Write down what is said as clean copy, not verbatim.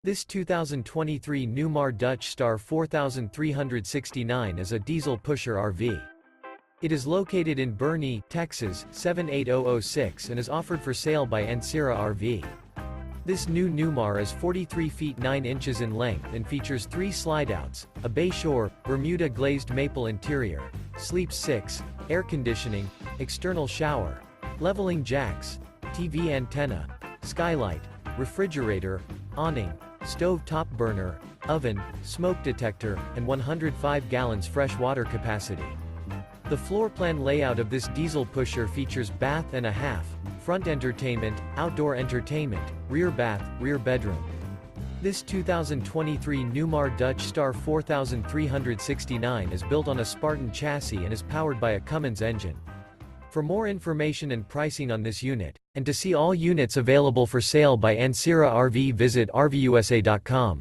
This 2023 Newmar Dutch Star 4369 is a diesel pusher RV. It is located in Boerne, Texas, 78006 and is offered for sale by Ancira RV. This new Newmar is 43 feet 9 inches in length and features 3 slideouts, a Bayshore, Bermuda Glazed Maple interior, sleeps 6, air conditioning, external shower, leveling jacks, TV antenna, skylight, refrigerator, awning, stove top burner, oven, smoke detector, and 105 gallons fresh water capacity. The floor plan layout of this diesel pusher features bath and a half, front entertainment, outdoor entertainment, rear bath, rear bedroom. This 2023 Newmar Dutch Star 4369 is built on a Spartan chassis and is powered by a Cummins engine. For more information and pricing on this unit, and to see all units available for sale by Ancira RV, visit RVUSA.com.